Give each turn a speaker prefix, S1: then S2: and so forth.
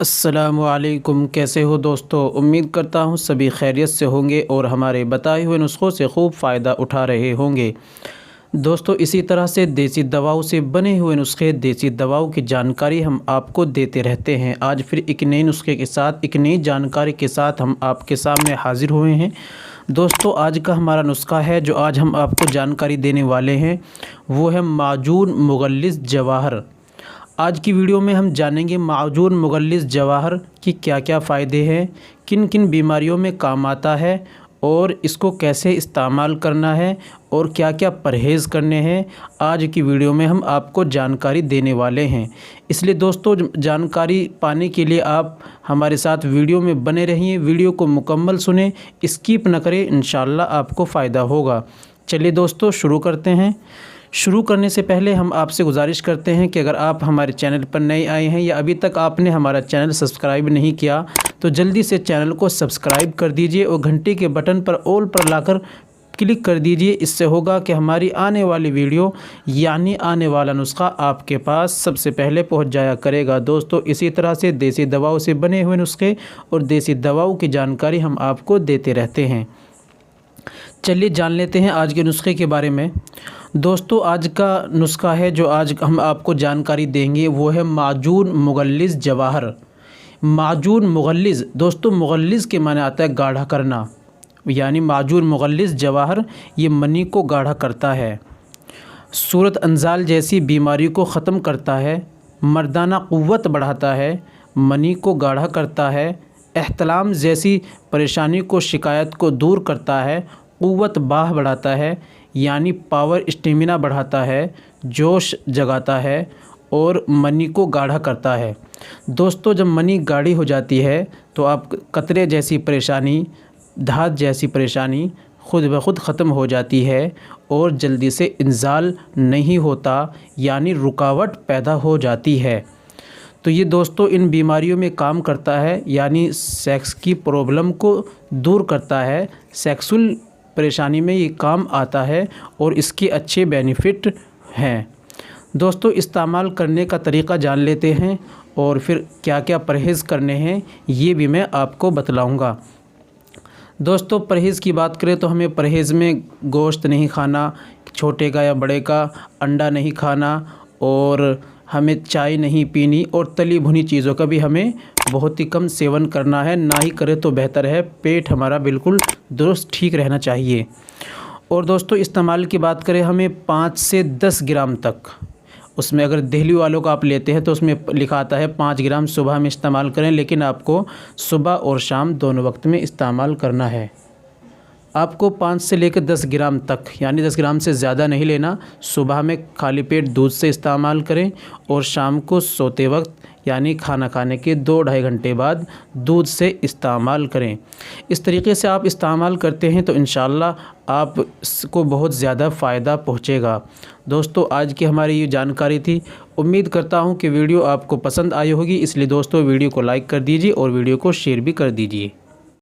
S1: अस्सलामुअलैकुम। कैसे हो दोस्तों? उम्मीद करता हूँ सभी खैरियत से होंगे और हमारे बताए हुए नुस्ख़ों से खूब फ़ायदा उठा रहे होंगे। दोस्तों, इसी तरह से देसी दवाओं से बने हुए नुस्खे, देसी दवाओं की जानकारी हम आपको देते रहते हैं। आज फिर एक नए नुस्खे के साथ, एक नई जानकारी के साथ हम आपके सामने हाज़िर हुए हैं। दोस्तों, आज का हमारा नुस्खा है जो आज हम आपको जानकारी देने वाले हैं, वो है माजून मुग़ल्लिज़ जवाहर। आज की वीडियो में हम जानेंगे माजून मुग़ल्लिज़ जवाहर की क्या क्या फ़ायदे हैं, किन किन बीमारियों में काम आता है और इसको कैसे इस्तेमाल करना है और क्या क्या परहेज़ करने हैं। आज की वीडियो में हम आपको जानकारी देने वाले हैं। इसलिए दोस्तों, जानकारी पाने के लिए आप हमारे साथ वीडियो में बने रहिए, वीडियो को मुकम्मल सुनें, स्किप न करें, इंशाअल्लाह आपको फ़ायदा होगा। चलिए दोस्तों, शुरू करते हैं। शुरू करने से पहले हम आपसे गुजारिश करते हैं कि अगर आप हमारे चैनल पर नए आए हैं या अभी तक आपने हमारा चैनल सब्सक्राइब नहीं किया तो जल्दी से चैनल को सब्सक्राइब कर दीजिए और घंटी के बटन पर ऑल पर लाकर क्लिक कर दीजिए। इससे होगा कि हमारी आने वाली वीडियो यानी आने वाला नुस्खा आपके पास सबसे पहले पहुंच जाया करेगा। दोस्तों, इसी तरह से देसी दवाओं से बने हुए नुस्खे और देसी दवाओं की जानकारी हम आपको देते रहते हैं। चलिए जान लेते हैं आज के नुस्खे के बारे में। दोस्तों, आज का नुस्खा है जो आज हम आपको जानकारी देंगे वो है माजून मुग़ल्लिज़ जवाहर। माजून मुग़ल्लिज़, दोस्तों मुग़ल्लिज़ के माने आता है गाढ़ा करना, यानी माजून मुग़ल्लिज़ जवाहर ये मनी को गाढ़ा करता है, सूरत अंजाल जैसी बीमारी को ख़त्म करता है, मर्दाना क़ुव्वत बढ़ाता है, मनी को गाढ़ा करता है, एहतलाम जैसी परेशानी को शिकायत को दूर करता है, क़ुव्वत बाह बढ़ाता है यानी पावर स्टेमिना बढ़ाता है, जोश जगाता है और मनी को गाढ़ा करता है। दोस्तों, जब मनी गाढ़ी हो जाती है तो आप कतरे जैसी परेशानी, धात जैसी परेशानी खुद ब खुद ख़त्म हो जाती है और जल्दी से इंजाल नहीं होता यानी रुकावट पैदा हो जाती है। तो ये दोस्तों इन बीमारियों में काम करता है, यानी सेक्स की प्रॉब्लम को दूर करता है, सेक्सुअल परेशानी में ये काम आता है और इसके अच्छे बेनिफिट हैं। दोस्तों, इस्तेमाल करने का तरीक़ा जान लेते हैं और फिर क्या क्या परहेज़ करने हैं ये भी मैं आपको बतलाऊंगा। दोस्तों, परहेज़ की बात करें तो हमें परहेज़ में गोश्त नहीं खाना, छोटे का या बड़े का, अंडा नहीं खाना और हमें चाय नहीं पीनी और तली भुनी चीज़ों का भी हमें बहुत ही कम सेवन करना है, ना ही करें तो बेहतर है। पेट हमारा बिल्कुल दुरुस्त ठीक रहना चाहिए। और दोस्तों, इस्तेमाल की बात करें हमें 5 से 10 ग्राम तक, उसमें अगर दिल्ली वालों का आप लेते हैं तो उसमें लिखा आता है 5 ग्राम सुबह में इस्तेमाल करें, लेकिन आपको सुबह और शाम दोनों वक्त में इस्तेमाल करना है। आपको 5 से लेकर 10 ग्राम तक, यानी 10 ग्राम से ज़्यादा नहीं लेना। सुबह में खाली पेट दूध से इस्तेमाल करें और शाम को सोते वक्त यानी खाना खाने के 2-2.5 घंटे बाद दूध से इस्तेमाल करें। इस तरीके से आप इस्तेमाल करते हैं तो इंशाअल्लाह आपको बहुत ज़्यादा फ़ायदा पहुँचेगा। दोस्तों, आज की हमारी ये जानकारी थी। उम्मीद करता हूँ कि वीडियो आपको पसंद आई होगी, इसलिए दोस्तों वीडियो को लाइक कर दीजिए और वीडियो को शेयर भी कर दीजिए।